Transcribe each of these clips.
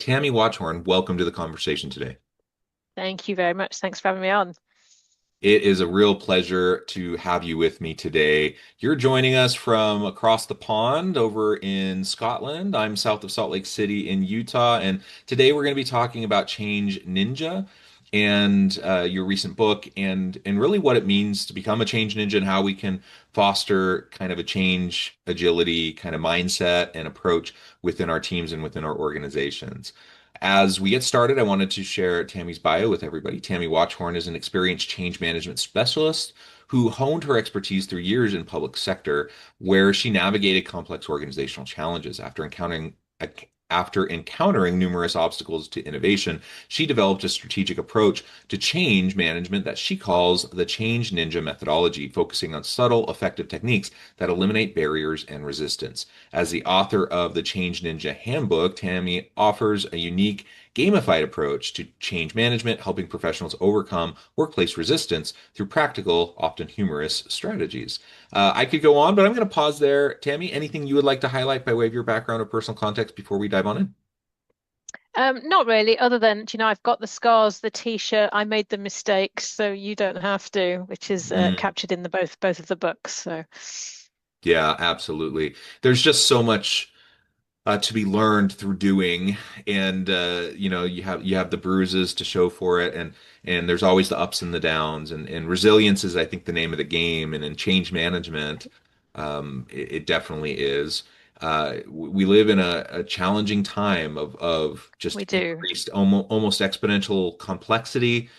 Tammy Watchorn, welcome to the conversation today. Thank you very much. Thanks for having me on. It is a real pleasure to have you with me today. You're joining us from across the pond over in Scotland. I'm south of Salt Lake City in Utah, and today we're going to be talking about Change Ninja and your recent book and really what it means to become a change ninja and how we can foster kind of a change agility kind of mindset and approach within our teams and within our organizations. As we get started, I wanted to share Tammy's bio with everybody. Tammy Watchorn is an experienced change management specialist who honed her expertise through years in public sector, where she navigated complex organizational challenges. After encountering numerous obstacles to innovation, she developed a strategic approach to change management that she calls the Change Ninja methodology, focusing on subtle, effective techniques that eliminate barriers and resistance. As the author of the Change Ninja Handbook, Tammy offers a unique gamified approach to change management, helping professionals overcome workplace resistance through practical, often humorous strategies. I could go on, but I'm going to pause there. Tammy, anything you would like to highlight by way of your background or personal context before we dive on in? Not really, other than, I've got the scars, the t-shirt, I made the mistakes, so you don't have to, which is Mm. captured in the both of the books. So Yeah, absolutely. There's just so much to be learned through doing, and you have the bruises to show for it, and there's always the ups and the downs, and resilience is, I think, the name of the game, and in change management, it definitely is. We live in a challenging time of just we do. increased, almost exponential complexity,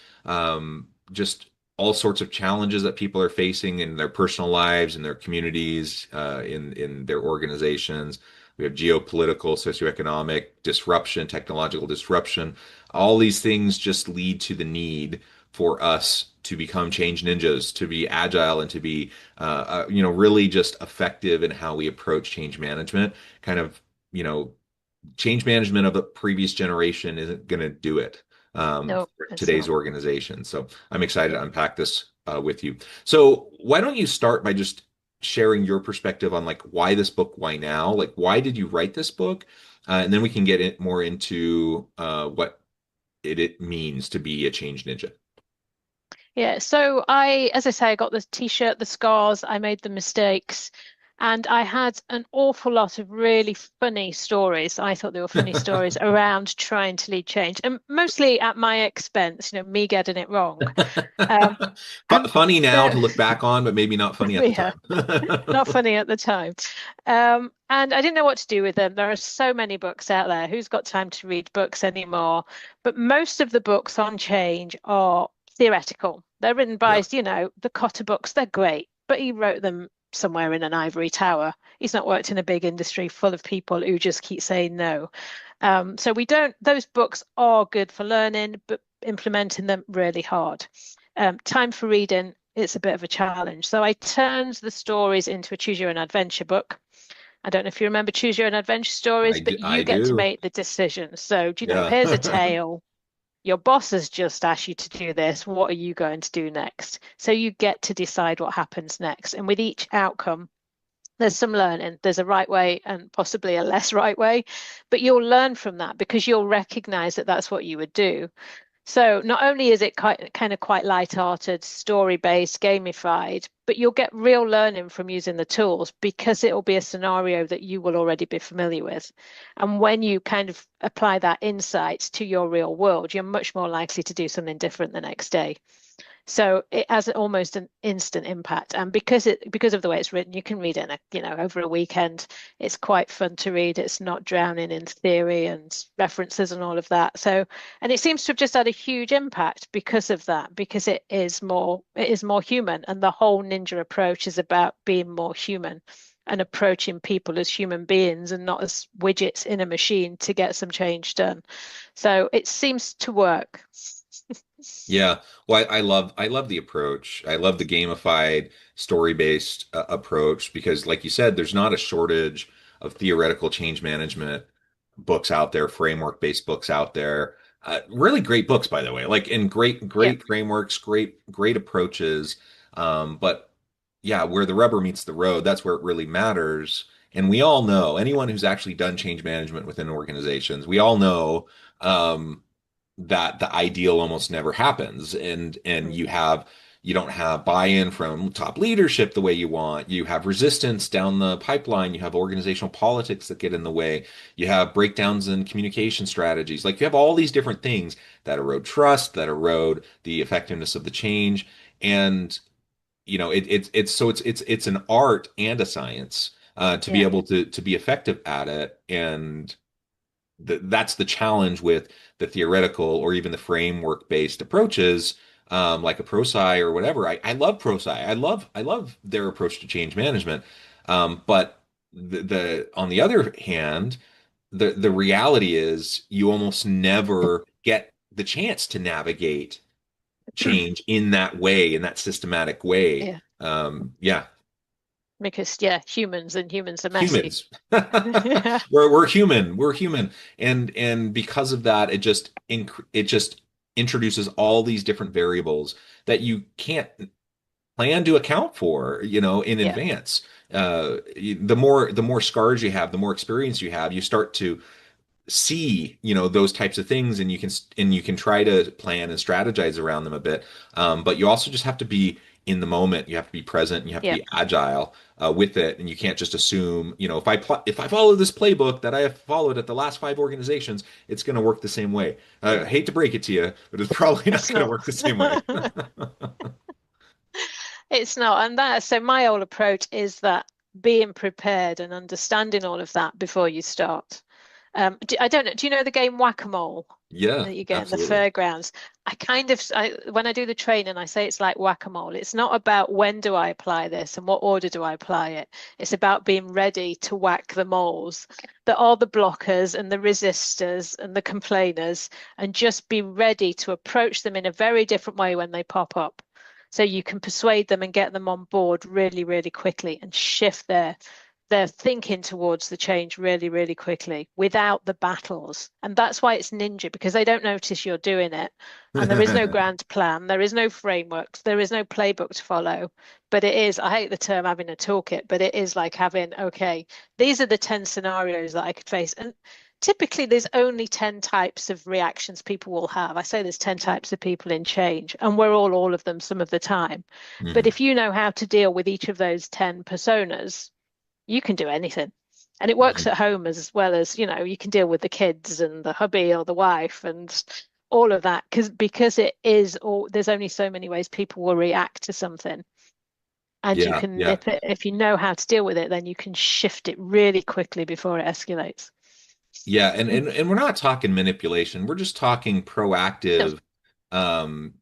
just all sorts of challenges that people are facing in their personal lives, in their communities, in their organizations. We have geopolitical, socioeconomic disruption, technological disruption. All these things just lead to the need for us to become change ninjas, to be agile, and to be, really just effective in how we approach change management. Kind of, you know, change management of the previous generation isn't going to do it No, for it's today's not. organization. So I'm excited Yeah. to unpack this with you. So why don't you start by just sharing your perspective on like why this book, why now? Like why did you write this book? And then we can get it more into what it means to be a change ninja. Yeah, so as I say, I got the t-shirt, the scars, I made the mistakes, and I had an awful lot of really funny stories. I thought they were funny stories around trying to lead change, and mostly at my expense, me getting it wrong. Um, and Funny now there, to look back on, but maybe not funny at the yeah, time. not funny at the time. And I didn't know what to do with them. There are so many books out there. Who's got time to read books anymore? But most of the books on change are theoretical. They're written by, Yeah. the Cotter books. They're great, but he wrote them somewhere in an ivory tower. He's not worked in a big industry full of people who just keep saying no. So we don't, those books are good for learning, but implementing them really hard. Time for reading, it's a bit of a challenge. So I turned the stories into a choose your own adventure book. I don't know if you remember choose your own adventure stories, I do. but I you get to do. make the decisions. So, Yeah. here's a tale. Your boss has just asked you to do this. What are you going to do next? So you get to decide what happens next. And with each outcome, there's some learning. There's a right way and possibly a less right way, but you'll learn from that because you'll recognize that that's what you would do. So not only is it kind of quite light-hearted, story-based, gamified, but you'll get real learning from using the tools because it'll be a scenario that you will already be familiar with. And when you kind of apply that insight to your real world, you're much more likely to do something different the next day. So it has almost an instant impact. And because of the way it's written, you can read it in over a weekend. It's quite fun to read. It's not drowning in theory and references and all of that. So, and it seems to have just had a huge impact because of that, because it is more human. And the whole ninja approach is about being more human and approaching people as human beings and not as widgets in a machine to get some change done. So it seems to work. Yeah. Well, I love the approach. I love the gamified story-based approach because, like you said, there's not a shortage of theoretical change management books out there, framework-based books out there. Really great books, by the way. Like, and great, Yeah. great frameworks, great approaches. But yeah, where the rubber meets the road, that's where it really matters. And we all know, anyone who's actually done change management within organizations, we all know um, that the ideal almost never happens. And Mm. you don't have buy-in from top leadership the way you want. You have resistance down the pipeline. You have organizational politics that get in the way. You have breakdowns in communication strategies. Like you have all these different things that erode trust, that erode the effectiveness of the change. And it's an art and a science to be Yeah, able to be effective at it. And that's the challenge with the theoretical or even the framework based approaches, like a ProSci or whatever. I love ProSci. I love their approach to change management. But the on the other hand, the reality is you almost never get the chance to navigate change in that way, in that systematic way. yeah, Yeah, because yeah, humans are messy. humans. Yeah, We're human. We're human. And because of that, it just introduces all these different variables that you can't plan to account for, in yeah, advance. The more scars you have, the more experience you have, you start to see those types of things, and you can try to plan and strategize around them a bit, but you also just have to be in the moment. You have to be present, and you have to yeah. be agile with it, and you can't just assume, if I follow this playbook that I have followed at the last five organizations, it's going to work the same way. I hate to break it to you, but it's probably not It's going to not. work the same way. It's not. And that, so my whole approach is that being prepared and understanding all of that before you start. I don't know. Do you know the game Whack-A-Mole Yeah, that you get in the absolutely. fairgrounds? When I do the training, I say it's like Whack-A-Mole. It's not about when do I apply this and what order do I apply it. It's about being ready to whack the moles that are the blockers and the resistors and the complainers, and just be ready to approach them in a very different way when they pop up. So you can persuade them and get them on board really, really quickly and shift their thinking towards the change really, really quickly without the battles. And that's why it's ninja, because they don't notice you're doing it. And there is no grand plan, there is no framework, there is no playbook to follow. But it is, I hate the term having a toolkit, but it is like having, okay, these are the 10 scenarios that I could face. And typically there's only 10 types of reactions people will have. I say there's 10 types of people in change, and we're all of them some of the time. But Mhm. if you know how to deal with each of those 10 personas, you can do anything. And it works Mhm. at home as well as, you can deal with the kids and the hubby or the wife and all of that because it is all there's only so many ways people will react to something. And you Yeah, can yeah. nip it if you know how to deal with it, then you can shift it really quickly before it escalates. Yeah, and we're not talking manipulation. We're just talking No, proactive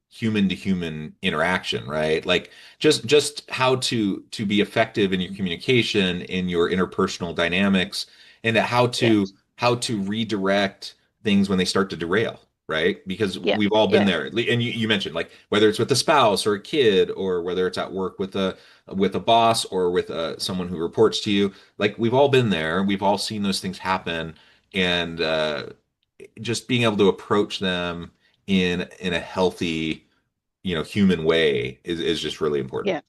human to human interaction, right? Like just how to be effective in your communication, in your interpersonal dynamics, and yeah, how to redirect things when they start to derail, right? Because yeah, we've all been yeah, there. And you mentioned, like, whether it's with a spouse or a kid, or whether it's at work with a boss, or with someone who reports to you. Like, we've all been there. We've all seen those things happen, and just being able to approach them in a healthy, human way is just really important. yeah,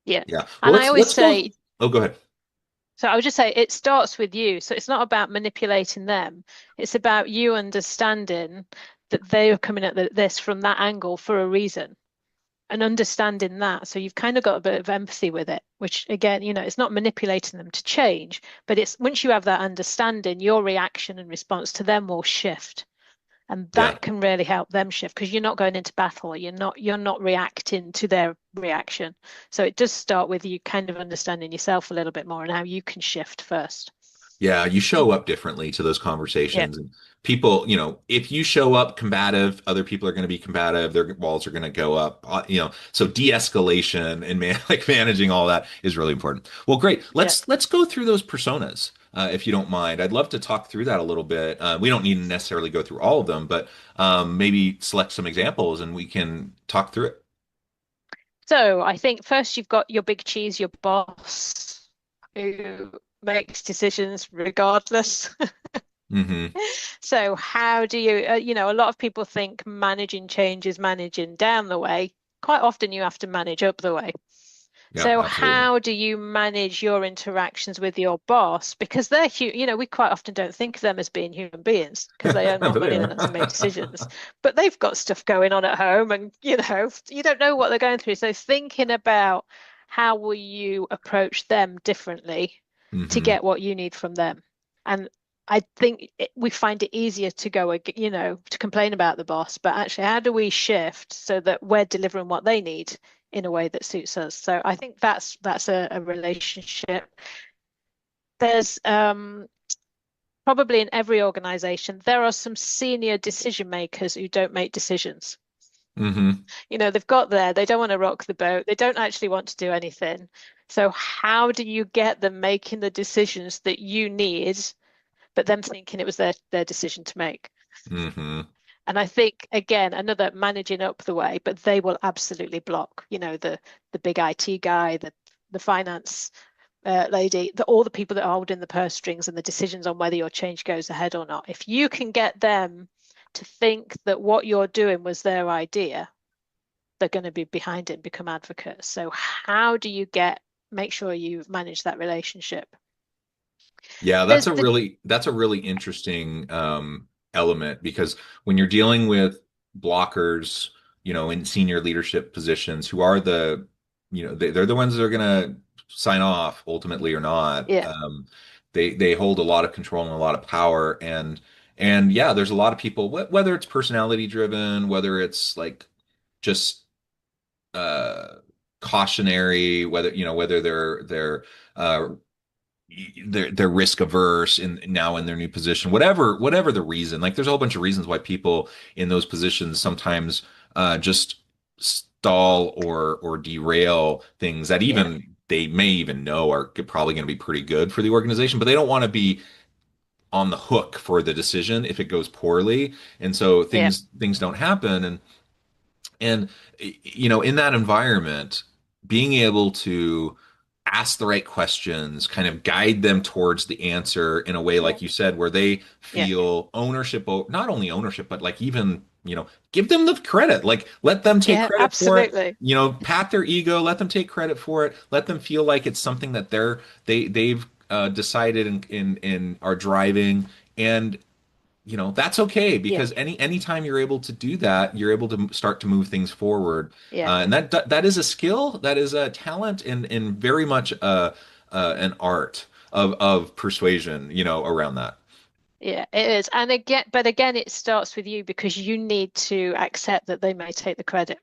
yeah. Yeah. Well, And I let's always let's go. say, Oh, go ahead. so I would just say it starts with you. So it's not about manipulating them. It's about you understanding that they are coming at this from that angle for a reason and understanding that. So you've kind of got a bit of empathy with it, which again, it's not manipulating them to change, but it's once you have that understanding, your reaction and response to them will shift. And Yeah. that can really help them shift because you're not going into battle. You're not reacting to their reaction. So it does start with you kind of understanding yourself a little bit more and how you can shift first. Yeah, you show up differently to those Yeah, conversations. And people, if you show up combative, other people are going to be combative. Their walls are going to go up. So de-escalation and like managing all that is really important. Well, great. yeah. Let's go through those personas, if you don't mind. I'd love to talk through that a little bit. We don't need to necessarily go through all of them, but maybe select some examples and we can talk through it. So I think first you've got your big cheese, your boss, who makes decisions regardless. Hmm. So how do you, a lot of people think managing change is managing down the way. Quite often you have to manage up the way. Yeah, So absolutely. how do you manage your interactions with your boss? Because we quite often don't think of them as being human beings because they earn more But they money than are. us and make decisions. But they've got stuff going on at home and, you don't know what they're going through. So thinking about how will you approach them differently to Hmm. get what you need from them. And I think we find it easier to to complain about the boss, but actually, how do we shift so that we're delivering what they need in a way that suits us? So I think that's a relationship. There's probably in every organization, there are some senior decision makers who don't make decisions. Hmm. They've got there, they don't want to rock the boat, they don't actually want to do anything. So how do you get them making the decisions that you need, but them thinking it was their decision to make? Hmm. And I think again, another managing up the way, but they will absolutely block, the big IT guy, the finance lady, all the people that are holding the purse strings and the decisions on whether your change goes ahead or not. If you can get them to think that what you're doing was their idea, they're going to be behind it and become advocates. So how do you make sure you manage that relationship? Yeah, There's the that's a really interesting element because when you're dealing with blockers, in senior leadership positions who are they're the ones that are gonna sign off ultimately or not. Yeah, They hold a lot of control and a lot of power and yeah, there's a lot of people whether it's personality driven, whether it's like just uh cautionary, whether uh they're risk averse in their new position, whatever the reason. Like there's a whole bunch of reasons why people in those positions sometimes just stall or derail things that yeah, even they may even know are probably going to be pretty good for the organization, but they don't want to be on the hook for the decision if it goes poorly, and so yeah, things don't happen. And in that environment, being able to ask the right questions, kind of guide them towards the answer in a way, yeah, like you said, where they yeah, feel ownership, not only ownership, but like even, give them the credit, like let them take yeah, credit for it, absolutely. pat their ego, let them take credit for it, let them feel like it's something that they've decided and are driving. And that's okay Yeah, because anytime you're able to do that, you're able to start to move things forward. yeah. And that is a skill, that is a talent, and very much an art of persuasion, around that. Yeah, it is. But again, it starts with you because you need to accept that they may take the credit.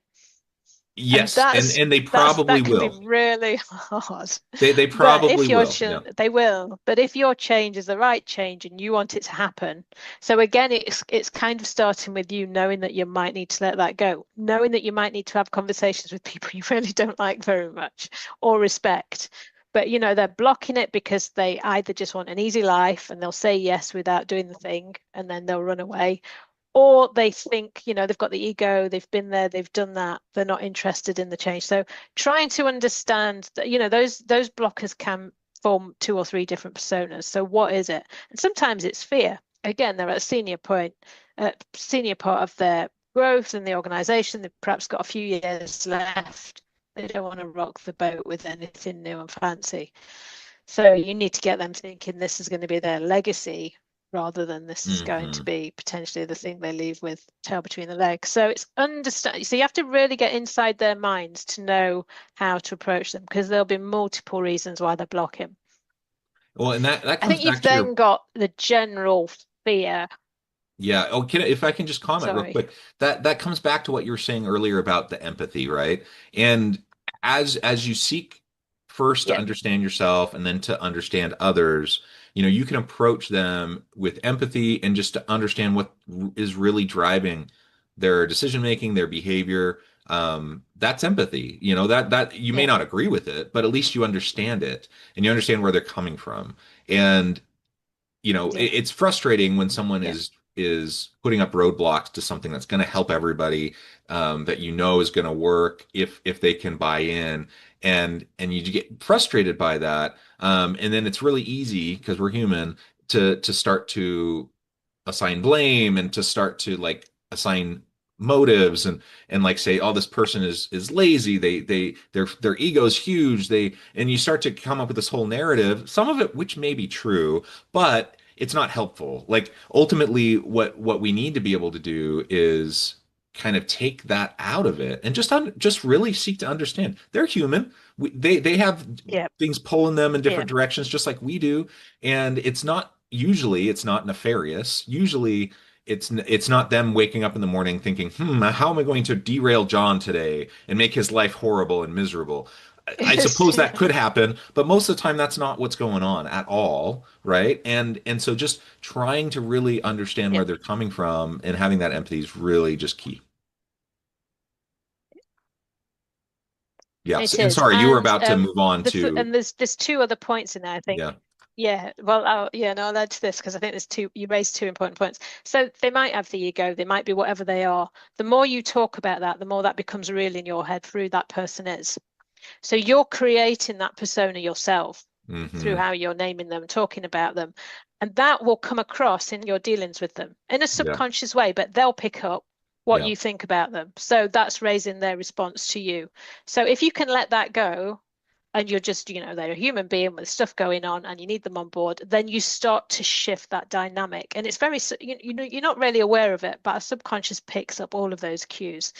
And Yes, and they probably that can be will. really hard. They But probably will. Yeah. they will. But if your change is the right change and you want it to happen, so again, it's kind of starting with you knowing that you might need to let that go, knowing that you might need to have conversations with people you really don't like very much or respect. But they're blocking it because they either just want an easy life and they'll say yes without doing the thing and then they'll run away, or they think, they've got the ego, they've been there, they've done that, they're not interested in the change. So trying to understand that, those blockers can form two or three different personas. So what is it? And sometimes it's fear. Again, they're at a senior part of their growth in the organization. They've perhaps got a few years left. They don't want to rock the boat with anything new and fancy. So you need to get them thinking this is going to be their legacy rather than this is going to Hmm. be potentially the thing they leave with tail between the legs. So it's understand. So you have to really get inside their minds to know how to approach them because there'll be multiple reasons why they're blocking. Well, and that I comes think you've back to your. then got the general fear. Yeah. Oh, if I can just comment real Sorry. quick, that comes back to what you were saying earlier about the empathy, right? And as you seek first to Yeah, understand yourself and then to understand others, you can approach them with empathy and just to understand what is really driving their decision making, their behavior. That's empathy. That you may yeah, not agree with it, but at least you understand it and you understand where they're coming from. And yeah, it's frustrating when someone yeah, is putting up roadblocks to something that's going to help everybody, that is going to work if they can buy in, and you get frustrated by that, and then it's really easy because we're human to start to assign blame and to start to like assign motives and like say, oh, this person is lazy. Their ego's huge. And you start to come up with this whole narrative, some of it which may be true, but it's not helpful. Like ultimately, what we need to be able to do is kind of take that out of it and just really seek to understand they're human. They have Yeah. things pulling them in Yeah. different directions, just like we do. And it's not nefarious. Usually it's not them waking up in the morning thinking, how am I going to derail John today and make his life horrible and miserable? I Yes. suppose that Yeah. could happen, but most of the time that's not what's going on at all, right? And so just trying to really understand Yeah. where they're coming from and having that empathy is really just key. Yes. It And is. sorry, you were And about to move on to, there's two other points in there, I think. yeah. Yeah, well, yeah, no, I'll add to this because I think there's two, you raised two important points. So they might have the ego, they might be whatever they are. The more you talk about that, the more that becomes real in your head through that person is. So you're creating that persona yourself through Hmm. how you're naming them, talking about them. And that will come across in your dealings with them in a Yeah. subconscious way, but they'll pick up what Yeah. you think about them. So that's raising their response to you. So if you can let that go, and you're just, they're a human being with stuff going on and you need them on board, then you start to shift that dynamic. And it's very, you're not really aware of it, but our subconscious picks up all of those cues.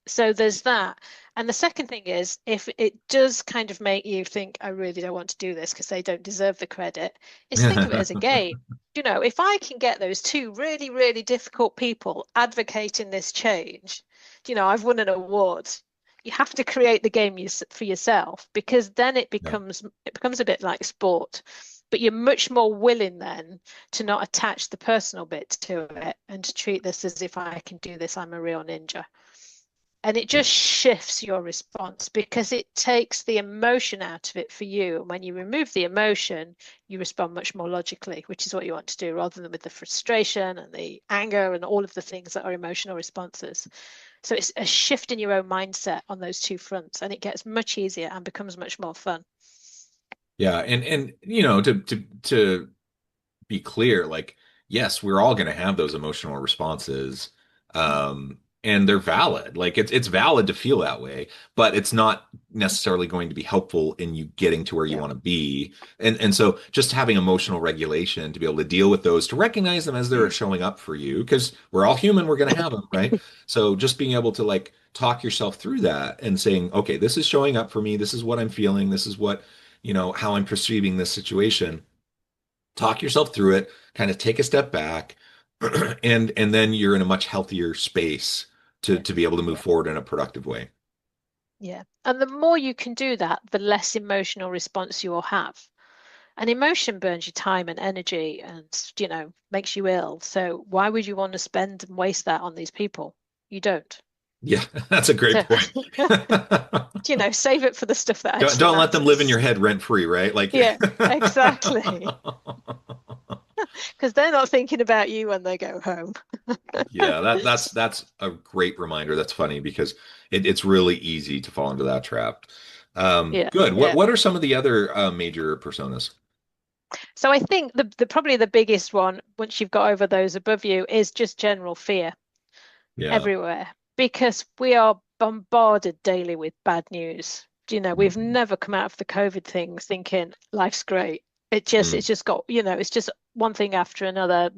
So there's that. And the second thing is, if it does kind of make you think, I really don't want to do this because they don't deserve the credit, is think of it as a game. If I can get those two really, really difficult people advocating this change, I've won an award. You have to create the game for yourself because then Yeah. it becomes a bit like sport. But you're much more willing then to not attach the personal bit to it and to treat this as if I can do this, I'm a real ninja. And it just shifts your response because it takes the emotion out of it for you. And when you remove the emotion, you respond much more logically, which is what you want to do rather than with the frustration and the anger and all of the things that are emotional responses. So it's a shift in your own mindset on those two fronts, and it gets much easier and becomes much more fun. Yeah. And to be clear, like, yes, we're all going to have those emotional responses. And they're valid. Like it's valid to feel that way, but it's not necessarily going to be helpful in you getting to where you Yeah. want to be. And so just having emotional regulation to be able to deal with those, to recognize them as they're showing up for you, because we're all human, we're going to have them, right? So just being able to like talk yourself through that and saying, okay, this is showing up for me, this is what I'm feeling, this is what, how I'm perceiving this situation, talk yourself through it, kind of take a step back, and then you're in a much healthier space Yeah. to be able to move Yeah. forward in a productive way. Yeah. And the more you can do that, the less emotional response you will have. And emotion burns your time and energy and, makes you ill. So why would you want to spend and waste that on these people? You don't. Yeah, that's a great So, point. save it for the stuff that actually Don't let them live in your matters. head rent free, right? Like, Yeah, exactly. Because they're not thinking about you when they go home. yeah, that's a great reminder. That's funny because it's really easy to fall into that trap. Yeah, Good. What yeah. what are some of the other major personas? So I think the probably the biggest one, once you've got over those above you, is just general fear Yeah. everywhere because we are bombarded daily with bad news. We've Mhm. never come out of the COVID things thinking life's great. Mm. It's just got, it's just one thing after another.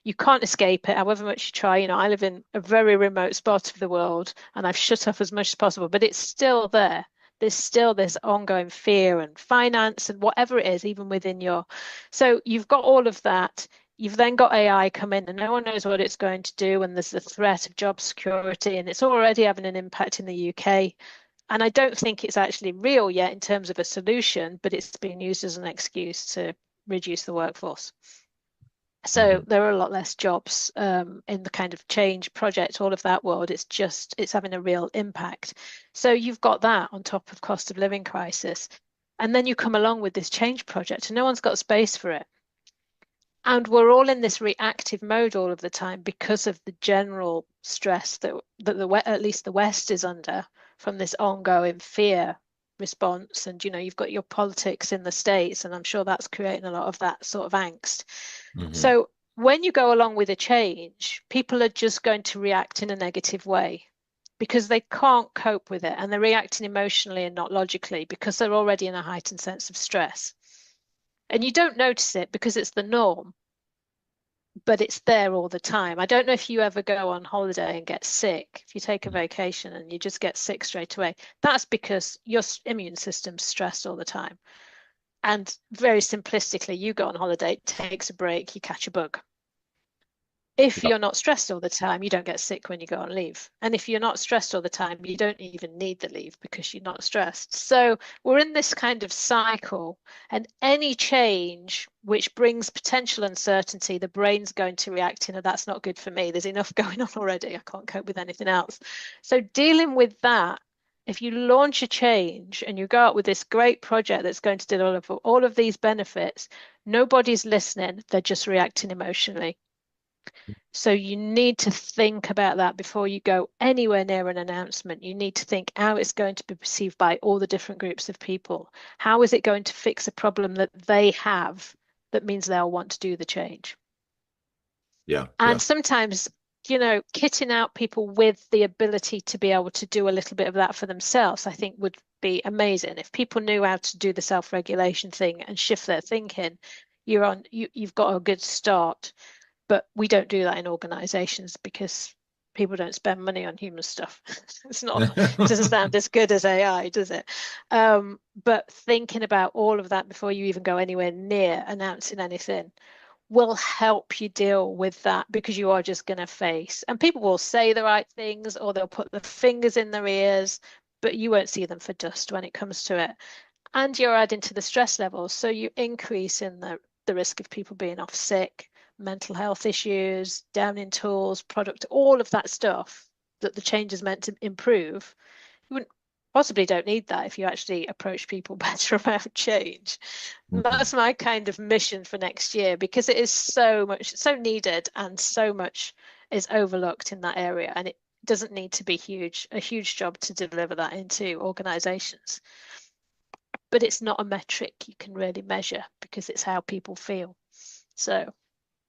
You can't escape it, however much you try. I live in a very remote spot of the world and I've shut off as much as possible, but it's still there. There's still this ongoing fear and finance and whatever it is, even within your. So you've got all of that. You've then got AI come in and no one knows what it's going to do. And there's the threat of job security, and it's already having an impact in the UK. And I don't think it's actually real yet in terms of a solution, but it's being used as an excuse to reduce the workforce. So Mhm. there are a lot less jobs in the kind of change project, all of that world. It's having a real impact. So you've got that on top of cost of living crisis. And then you come along with this change project and no one's got space for it. And we're all in this reactive mode all of the time because of the general stress that at least the West is under from this ongoing fear response. And you've got your politics in the States, and I'm sure that's creating a lot of that sort of angst. Mhm. So when you go along with a change, people are just going to react in a negative way because they can't cope with it and they're reacting emotionally and not logically because they're already in a heightened sense of stress. And you don't notice it because it's the norm, but it's there all the time. I don't know if you ever go on holiday and get sick. If you take a vacation and you just get sick straight away, that's because your immune system's stressed all the time. And very simplistically, you go on holiday, takes a break, you catch a bug. If Yeah. you're not stressed all the time, you don't get sick when you go on leave. And if you're not stressed all the time, you don't even need the leave because you're not stressed. So we're in this kind of cycle, and any change which brings potential uncertainty, the brain's going to react in, that's not good for me. There's enough going on already. I can't cope with anything else. So dealing with that, if you launch a change and you go out with this great project that's going to deliver all of these benefits, nobody's listening. They're just reacting emotionally. So you need to think about that before you go anywhere near an announcement. You need to think how it's going to be perceived by all the different groups of people. How is it going to fix a problem that they have that means they'll want to do the change? Yeah. And Yeah. sometimes, kitting out people with the ability to be able to do a little bit of that for themselves, I think would be amazing. If people knew how to do the self-regulation thing and shift their thinking, you've got a good start. But we don't do that in organizations because people don't spend money on human stuff. It doesn't sound as good as AI, does it? But thinking about all of that before you even go anywhere near announcing anything will help you deal with that because you are just going to face, and people will say the right things or they'll put their fingers in their ears, but you won't see them for dust when it comes to it. And you're adding to the stress levels. So you increase in the risk of people being off sick, mental health issues, down in tools, product, all of that stuff that the change is meant to improve. You wouldn't possibly don't need that if you actually approach people better about change. And Mhm. that's my kind of mission for next year because it is so much, so needed, and so much is overlooked in that area. And it doesn't need to be a huge job to deliver that into organizations, but it's not a metric you can really measure because it's how people feel. So,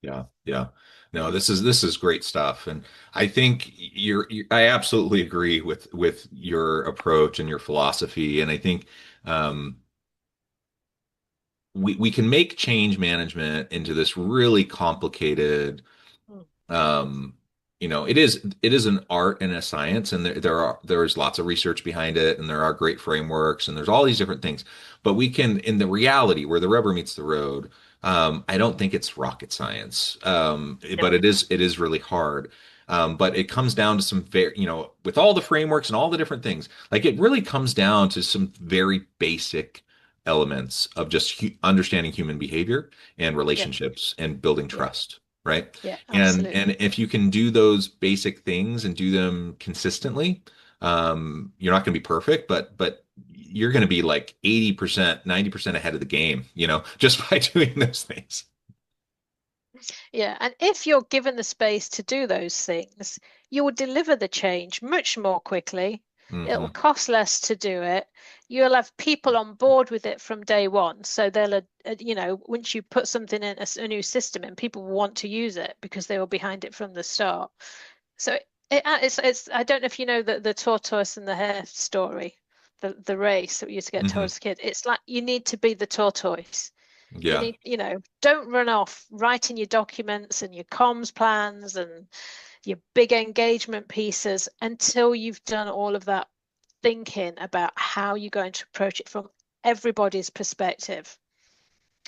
Yeah, yeah. No, this is great stuff, and I think I absolutely agree with your approach and your philosophy, and I think um, we can make change management into this really complicated mm, um it is an art and a science, and there's lots of research behind it, and there are great frameworks, and there's all these different things, but we can, in the reality where the rubber meets the road, I don't think it's rocket science, no, but it is really hard. But it comes down to some very, with all the frameworks and all the different things, like it really comes down to some very basic elements of just understanding human behavior and yeah, relationships and building yeah, trust, right? yeah, And absolutely. if you can do those basic things and do them consistently, you're not going to be perfect, but you're going to be like 80%, 90% ahead of the game, just by doing those things. Yeah, and if you're given the space to do those things, you will deliver the change much more quickly. It'll Hmm. cost less to do it. You'll have people on board with it from day one. So once you put something in, a new system in, people want to use it because they were behind it from the start. So it's I don't know if you know the tortoise and the hare story, the race that we used to get told Hmm. as a kid. It's like you need to be the tortoise. You Yeah. need, don't run off writing your documents and your comms plans and your big engagement pieces until you've done all of that thinking about how you're going to approach it from everybody's perspective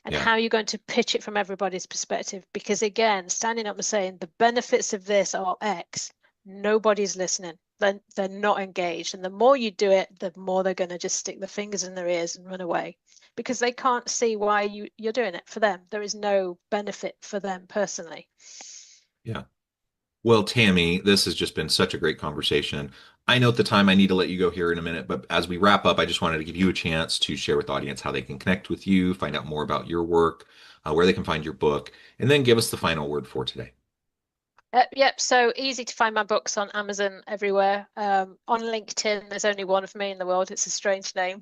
and Yeah. how you're going to pitch it from everybody's perspective. Because again, standing up and saying the benefits of this are X, nobody's listening. They're not engaged. And the more you do it, the more they're going to just stick their fingers in their ears and run away because they can't see why you're doing it for them. There is no benefit for them personally. Yeah. Well, Tammy, this has just been such a great conversation. I know at the time I need to let you go here in a minute, but as we wrap up, I just wanted to give you a chance to share with the audience how they can connect with you, find out more about your work, where they can find your book, and then give us the final word for today. Yep, so easy to find my books on Amazon everywhere. On LinkedIn, there's only one of me in the world. It's a strange name.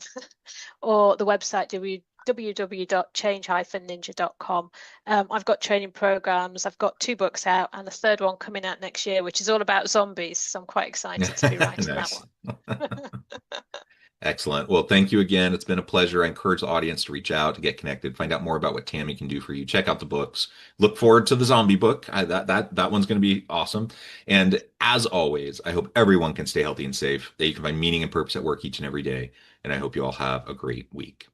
Or the website www.change-ninja.com. I've got training programs. I've got 2 books out and a third one coming out next year, which is all about zombies. So I'm quite excited to be writing that Nice. one. Excellent. Well, thank you again. It's been a pleasure. I encourage the audience to reach out, to get connected, find out more about what Tammy can do for you. Check out the books. Look forward to the zombie book. That one's going to be awesome. And as always, I hope everyone can stay healthy and safe, that you can find meaning and purpose at work each and every day. And I hope you all have a great week.